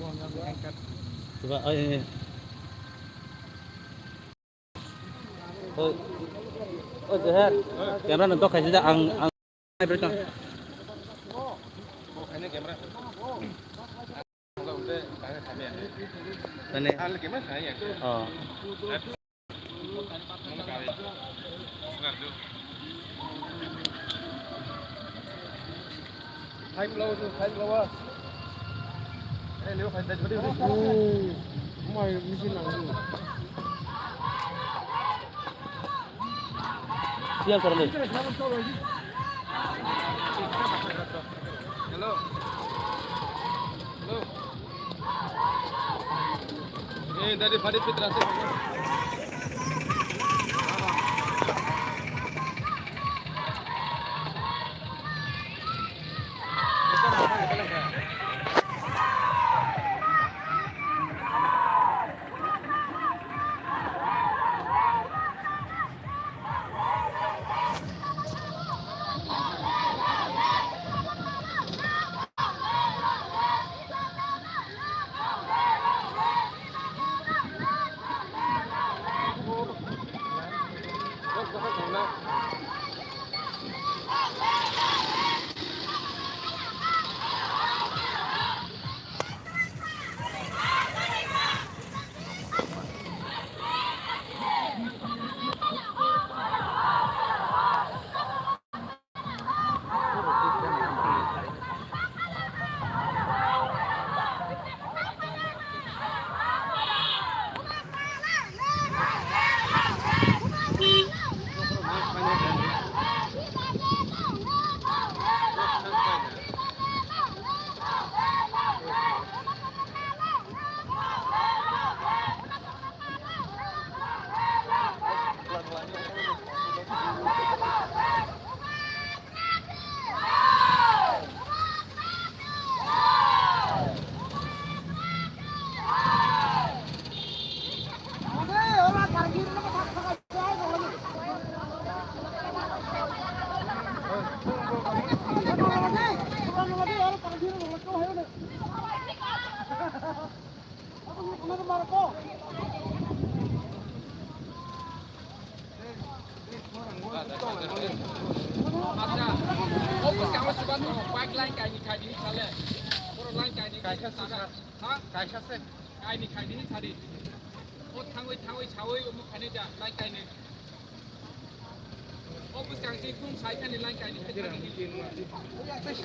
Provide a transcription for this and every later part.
coba oh ini oh oh sehat kamera untuk kasih aja ang berita ini kamera udah tanya kami tanya kamera saya oh hai flower nếu phải đánh vào đi mày mình xin làm gì siang sorry hello hello dari Farid Fitra se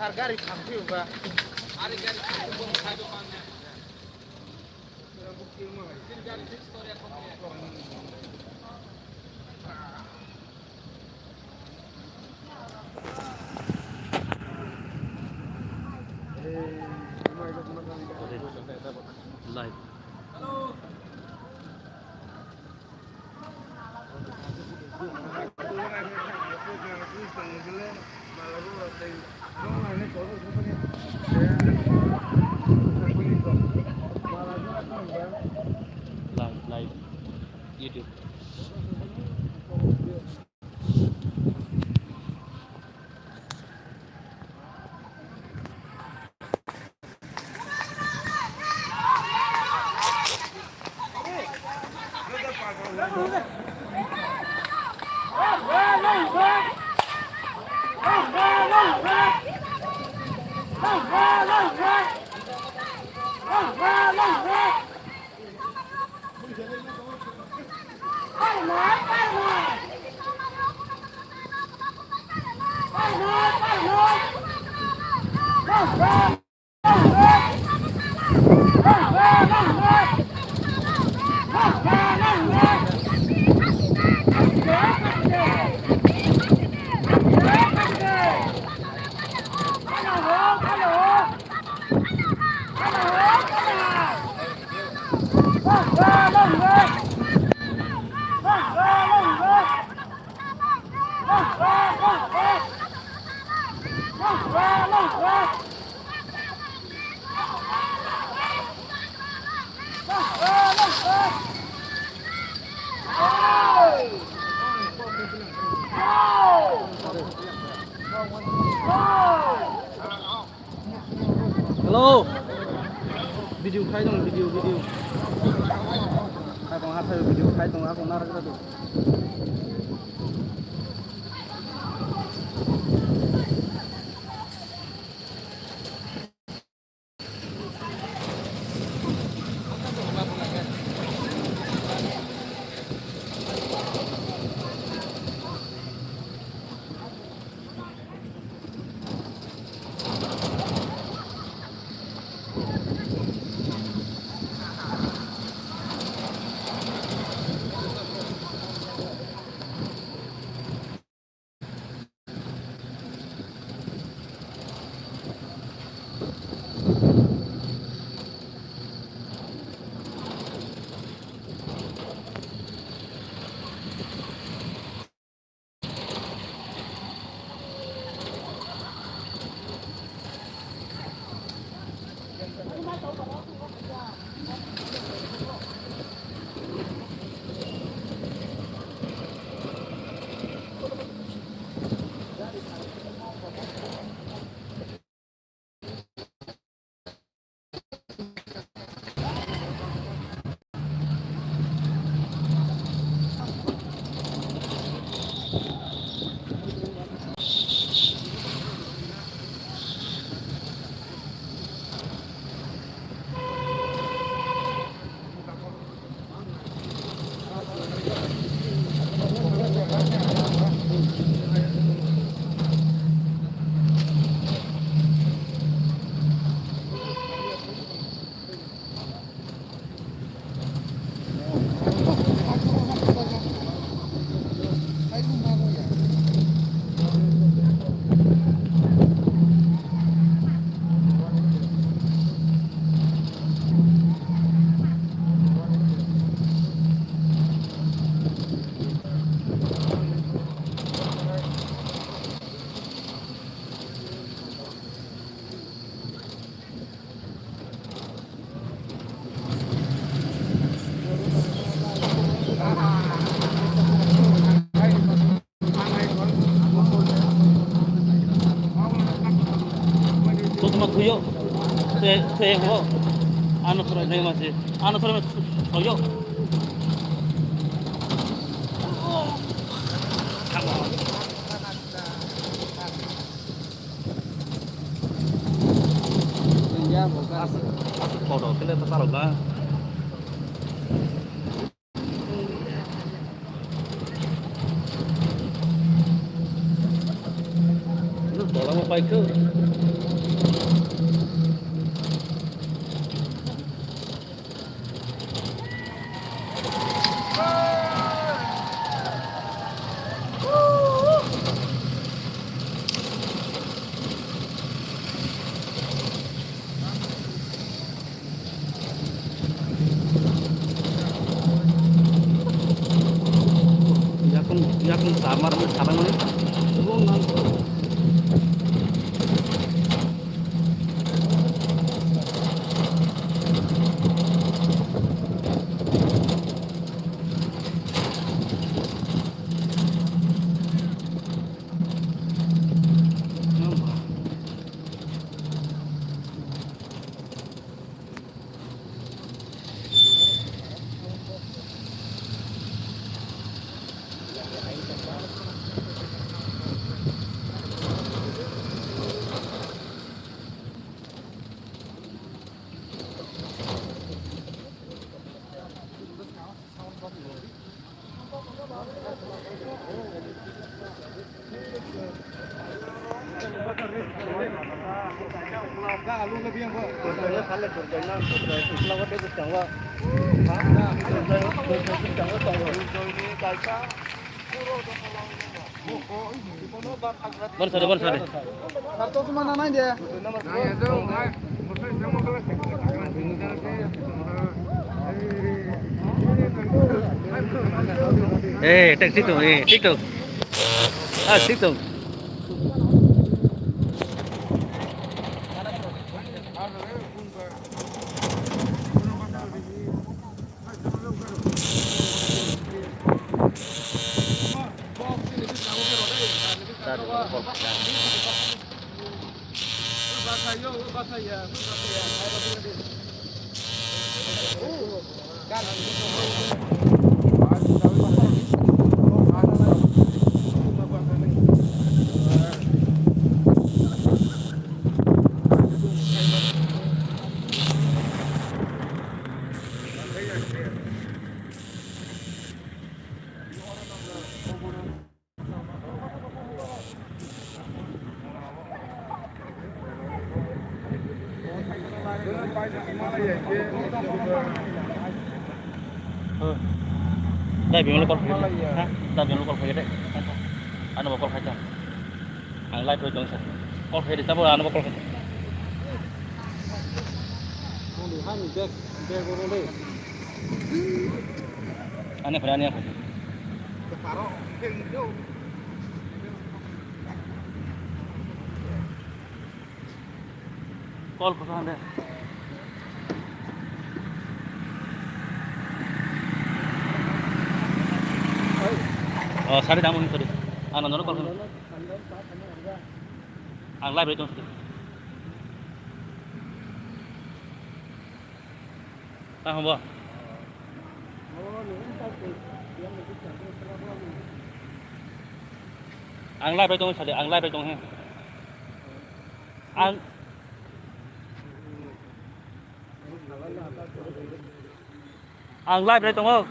सरकारी खांसी होगा आरे गाड़ी को खादो पाना तीन गाड़ी fix Toriya live live YouTube Hello. video khai dong video hai con hát theo video khai dong aku narak itu tuyo saya kok anu terus nih masih anu terus toyo ya bukan kodok kita taruh lah lu tolong apa itu yakun samar sekarang ini Bon sare. Kartu mana main dia? TikTok. TikTok. Đây biển nó còn phải ha, đây biển nó còn phải đấy, anh nó còn phải chăng, anh lại tôi chọn sao, còn phải để sao anh nó còn phải, anh này phải anh này phải, call của anh đây. Saɗe damu saɗe ana nono ko an live ton ta không bo an live ton saɗe an live ton he an live ton không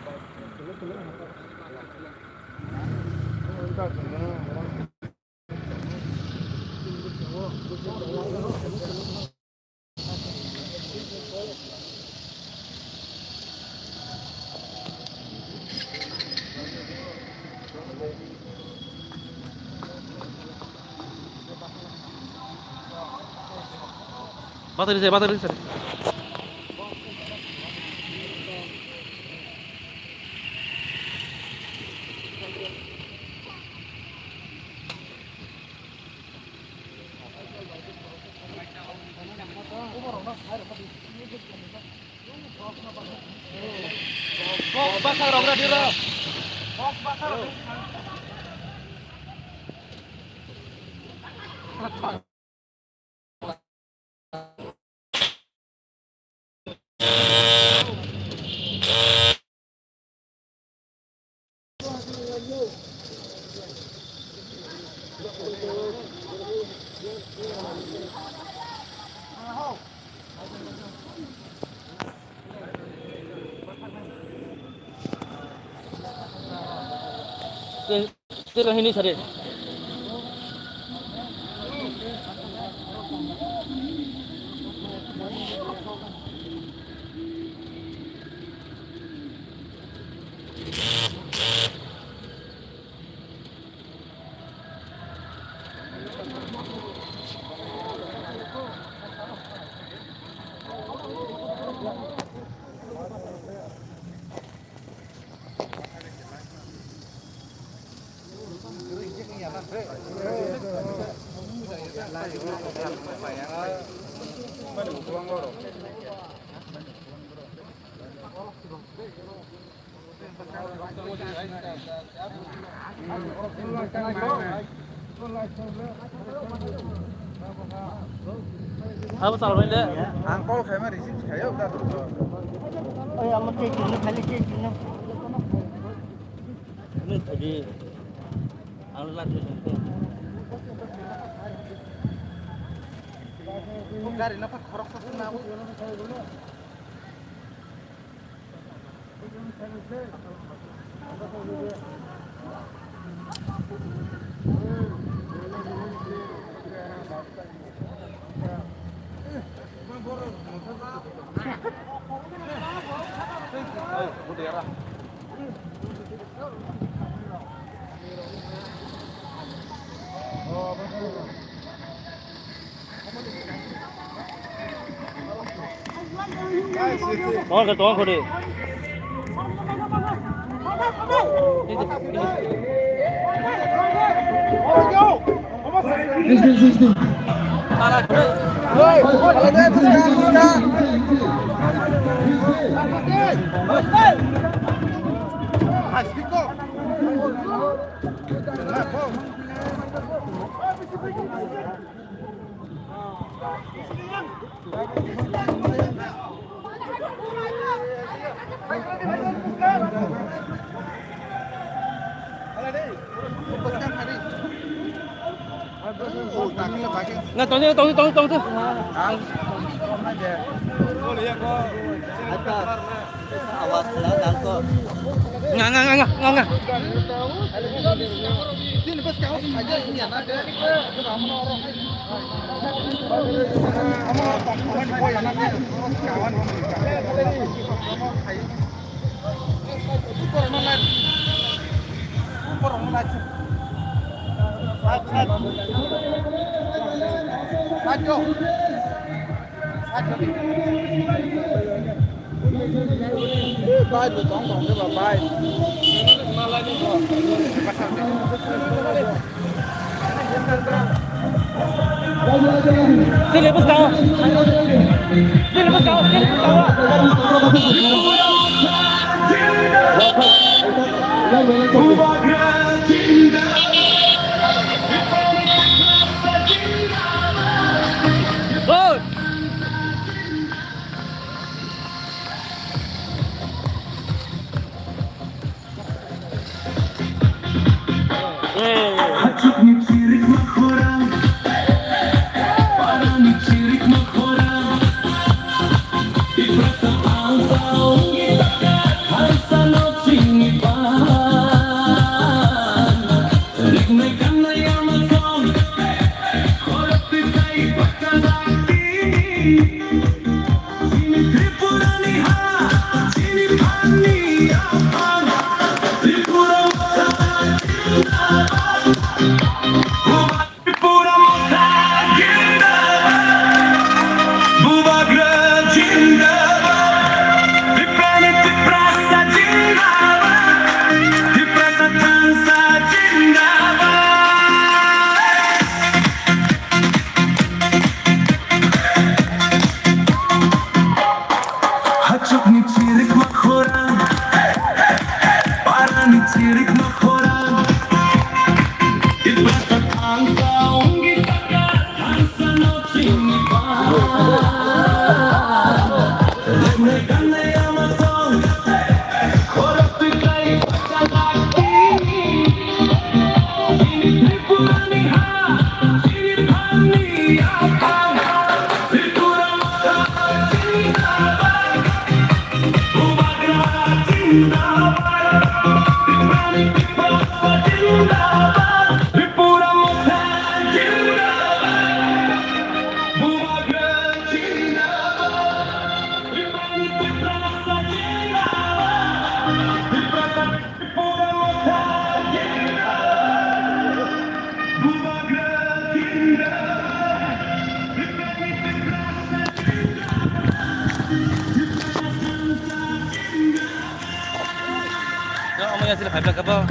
bateri saya. Bakar orang dira. Bakar. Terus ini saja. Apa salah ini? Angkol kamera isi kayak udah tuh. Oh ya, mau cek ini kali cek ini. Ini tadi anu lagi nanti. Gari napa khorok satu nabu. Tolong kode. Nggak, tong tuh. Awas lah kok. Nggak. Sini bos kaos aja ini ada. Kamu orang. Bài của con cái bà bài. Sini lepas kau. Sini lepas kau. Oh. Ông sila phải ka ba?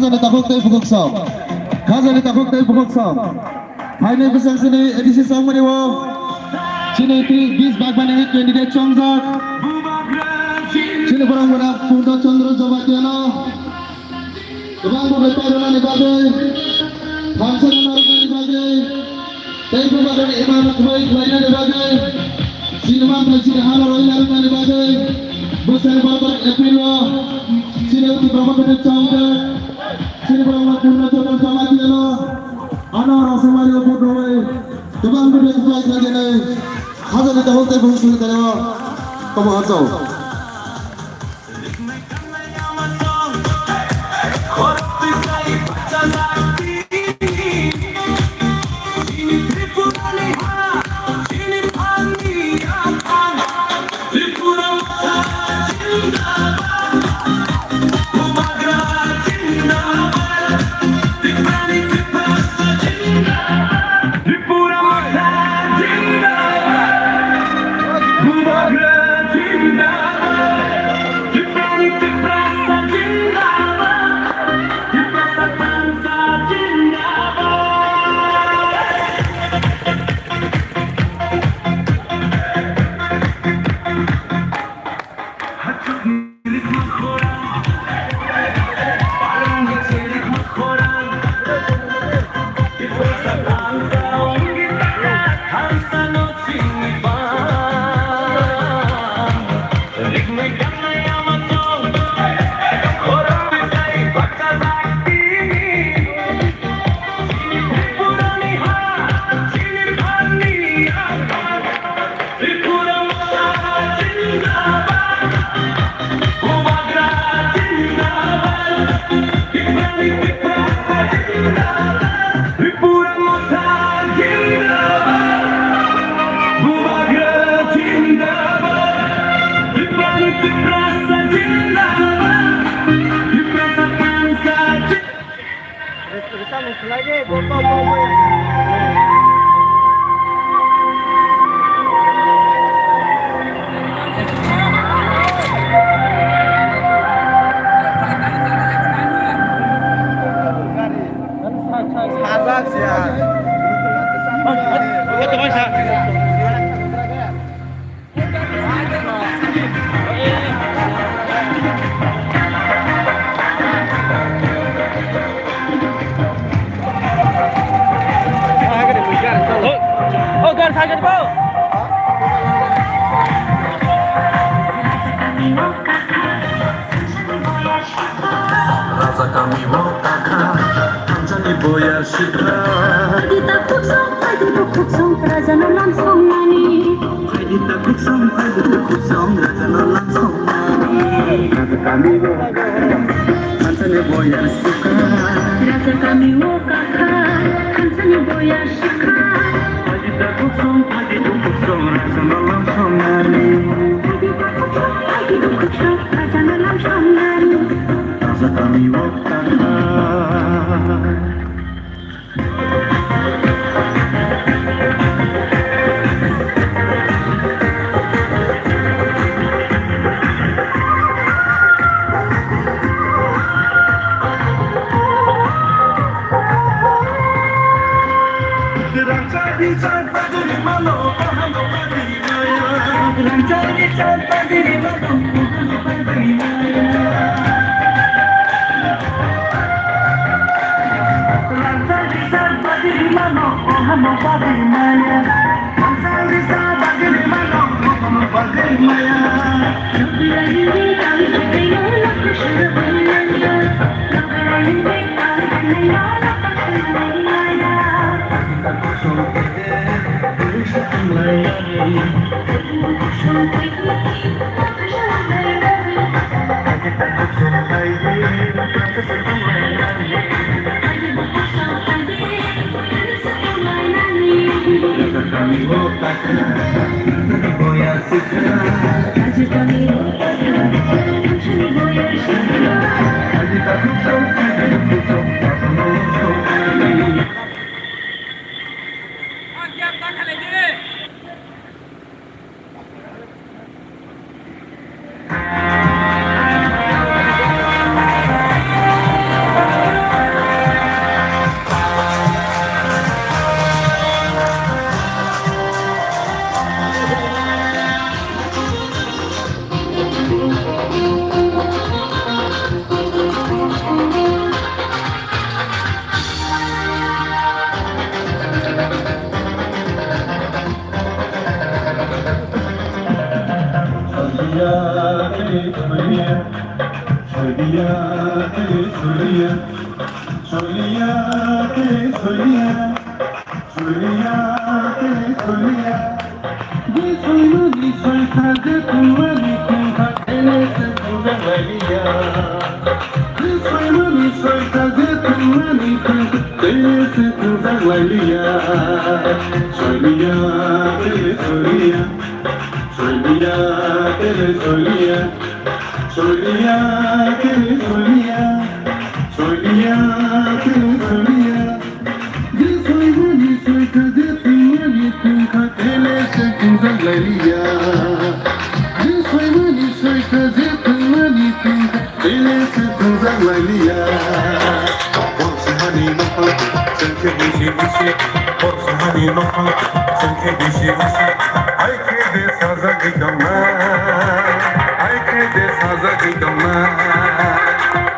Khazani tabuk tei bukuk som. Khazani tabuk tei bukuk som. Final besar sini edisi som mani wo. Sini 20 bag bani candidate chongzak. Sini barang barang Purna Chandra Jawatiana. Ibang beberapa ni bagai. Bangsa Narga ni bagai. Tei beberapa ni imam kuai kuainya ni bagai. Sini mampu sini halau royal ni bagai. Besar bapak April. Sini uti berapa betul chongzak. Sini barang Purna Chandra Jawatiana. Anak rasa Mario Purnoe. Ibang beberapa kuai lagi ni. Khazani tabuk tei bukuk som kaya. Kamu harus.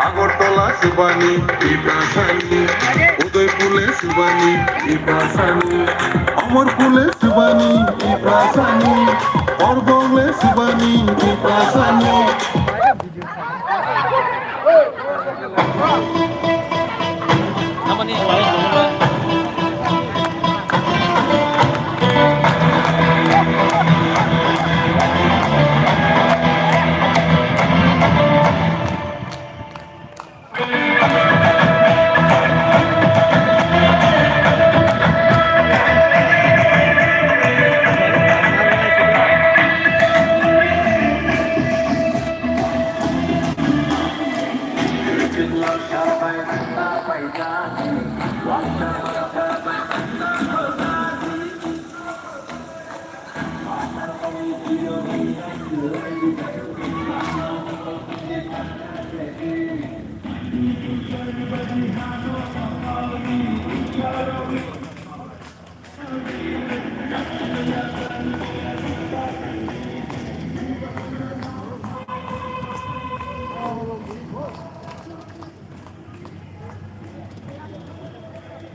Agartala Shivani ইব্রাসানি উদয়পুরে Shivani ইব্রাসানি অমরপুরে Shivani ইব্রাসানি অরবলে Shivani ইব্রাসানি Apa nih?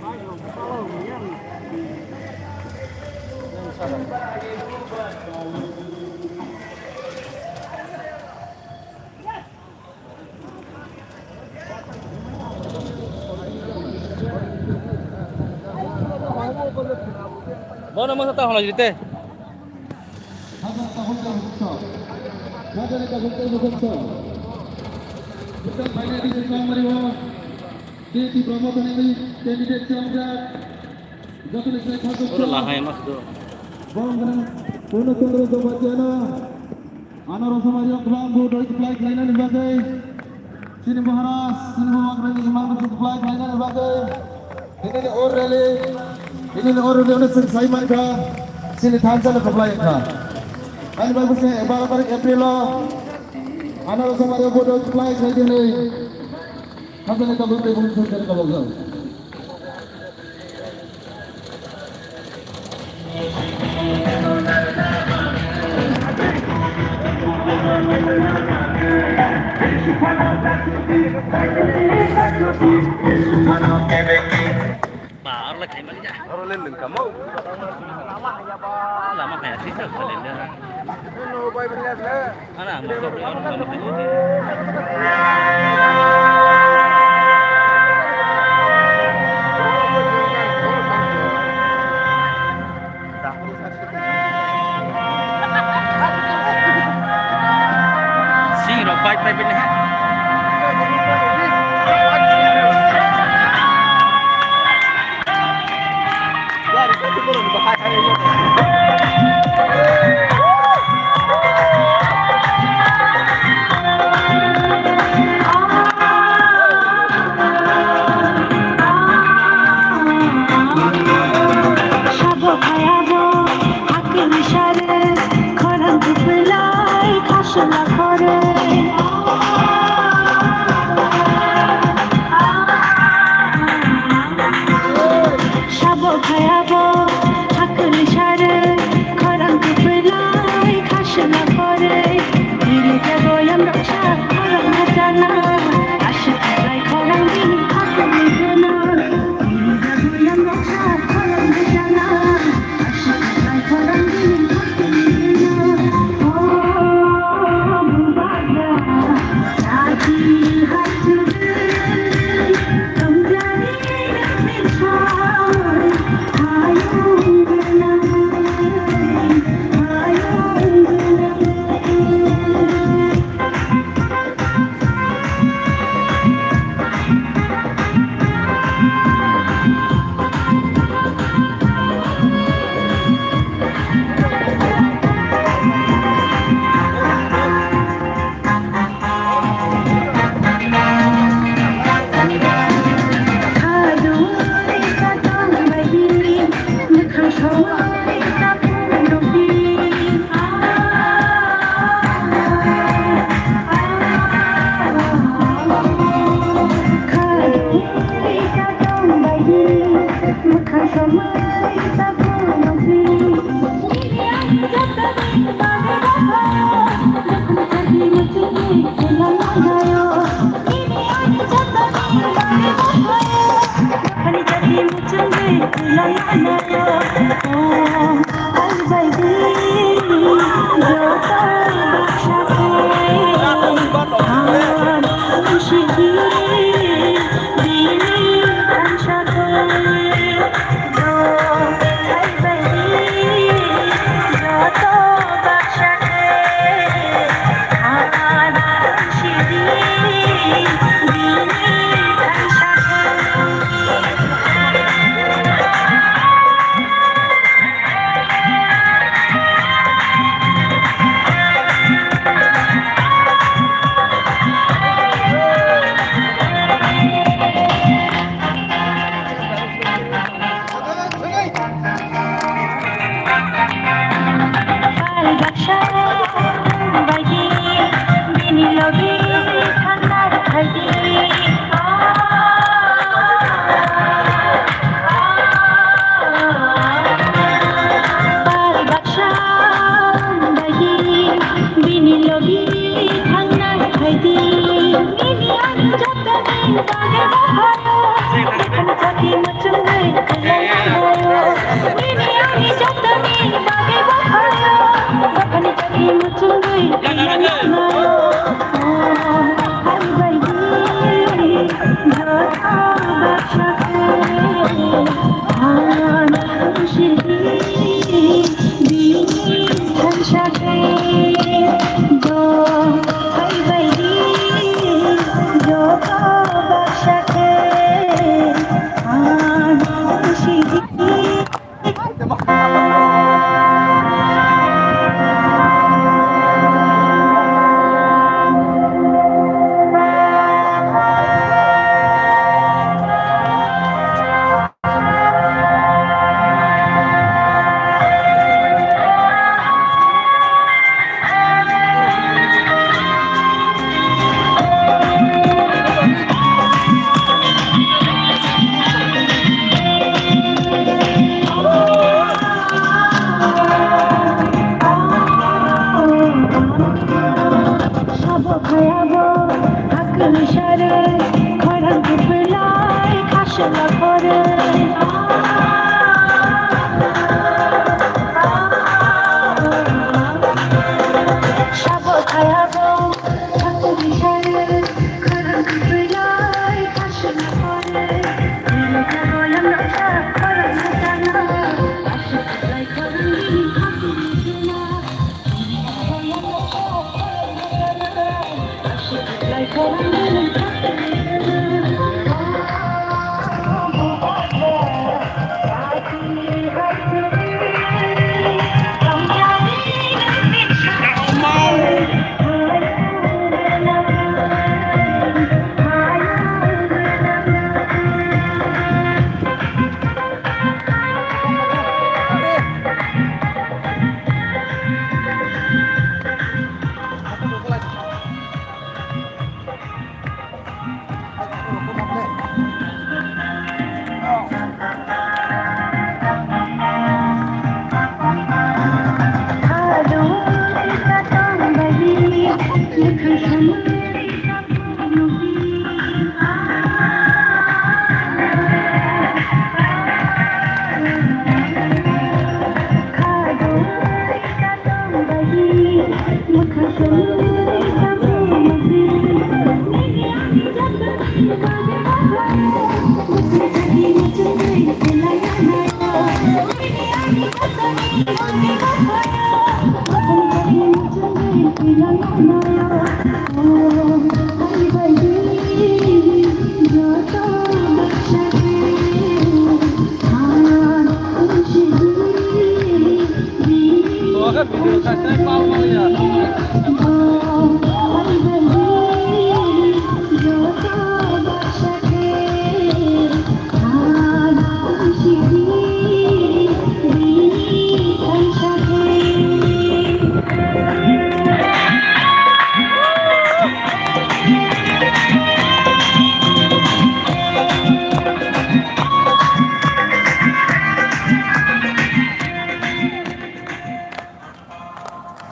Lain dulu. Mana masa tahu lagi teh? Udah lah ya mas tu. Purnachandra Jobatiana, Anaro Samaria Klambu, Doi Flight Liner Bagai, Sini Maharas, Sini Mahagrani, Imam Flight Liner Bagai, ini Orele, ini Orele udah selesai mereka, Sini Thansal Flight ka. Ani bagusnya, 12 tarik April Anaro Samaria Doi Flight Liner ini, Hasan kabul tebung dari kabul. Baru lagi mana aja? Baru leleng kamu. Lama kayak sih tak kalender. Ini bayi berlian lah. Anak mau beli orang lama kayak ini. Sih, robai private ni.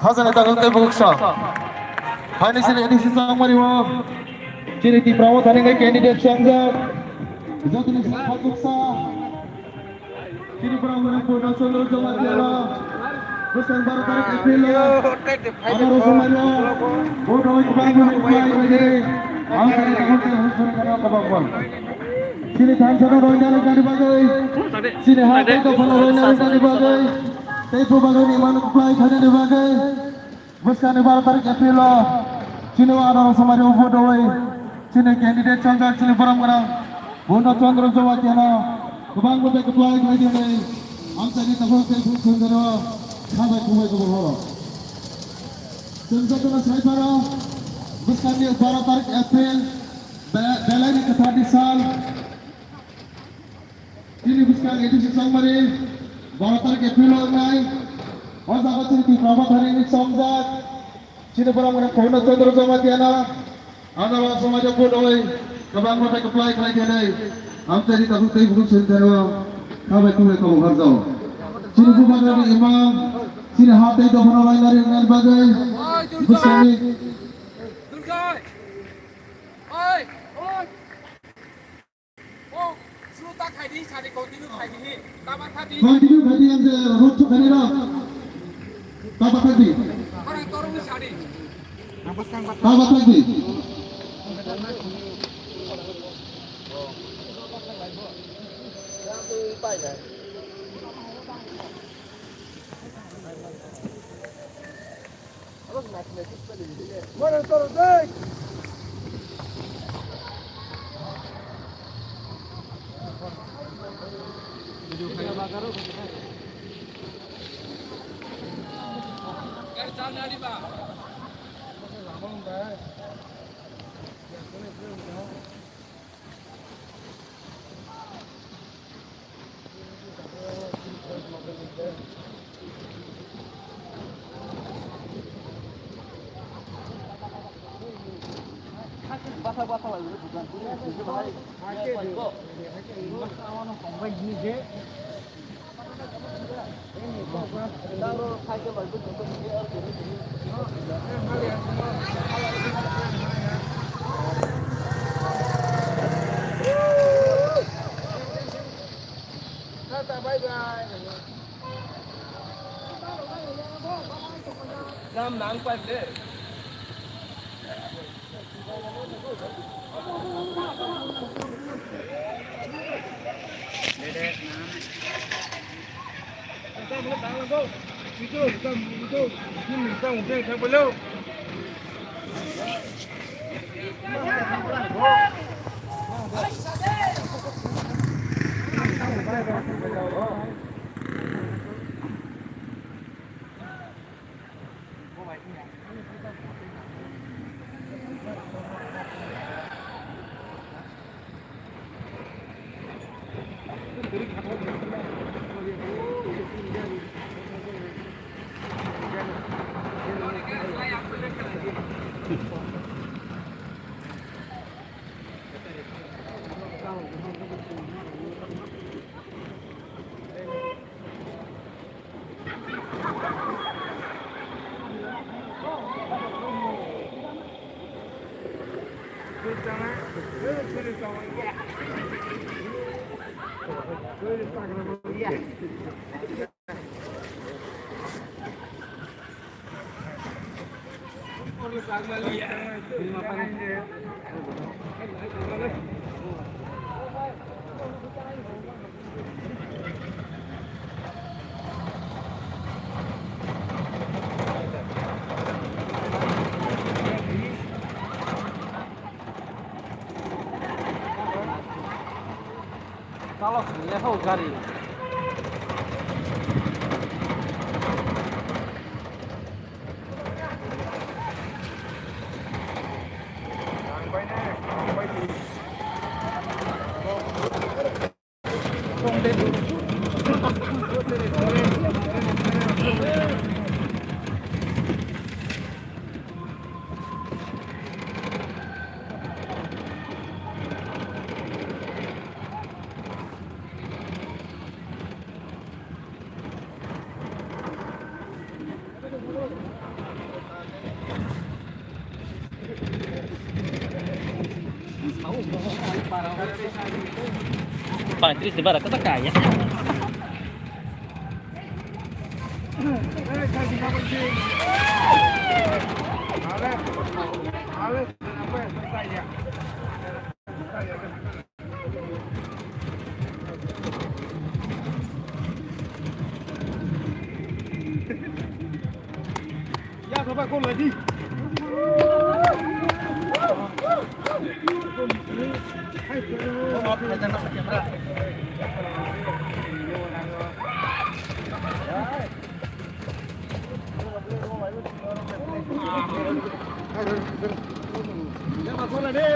Hasan itu kalau buksa. Hari ini sang mariwa. Ciri di perawat hari ini candidate sangga. Jadi ini sang buksa. Ciri perawat itu nasional Jawa Timur. Bukan baru tarik April. Ada Rosamaria. Bodoh itu baru ini. Angkat itu harus kerana kebawah. Sini tangan royal dari bagai. Sini hati itu royal dari bagai. Teipu bagai ni mana kuplai khane dari bagai. Bukan baru tarik April. Sini ada Rosamaria bodoh. Sini candidate cangkang sini peram kerang. Bodoh Chandra Jawa Timur. Kebang bodoh kuplai khane dari. Angkat itu harus kerana Khabar kubai kubur. Tuntutan saya para bukan di 12 tarik April Belani ke sal ini bukan edisi sangmari 12 tarik April online और साथ ही प्रभात हरी नि समझात चिने परम ने कोन चंद्र जमा दियाना आनावा समाज को दोय कबांग मते कप्लाई खाइ देनै हम तेरी तबु तै बुक सेंटरवा खाबाय कुमे को घर जाओ चिने बुबागनि इमाम चिने हाते तो बनालाय नारि नेल बागै बुसानि दुर्गाय ओय ओय ओ सुता खाइदि सारि कन्टिन्यू खाइदि ताबा खादि कंटिन्यू खाइदि आंजे रोड छ खानि र ताबा खाइदि orang torong सारि ताबा खाइदि orang torong dek Nam nang quay đấy. Kalau level gari. 35 di barat, kata kaya. Ya coba gol lagi. Ya masuk lagi.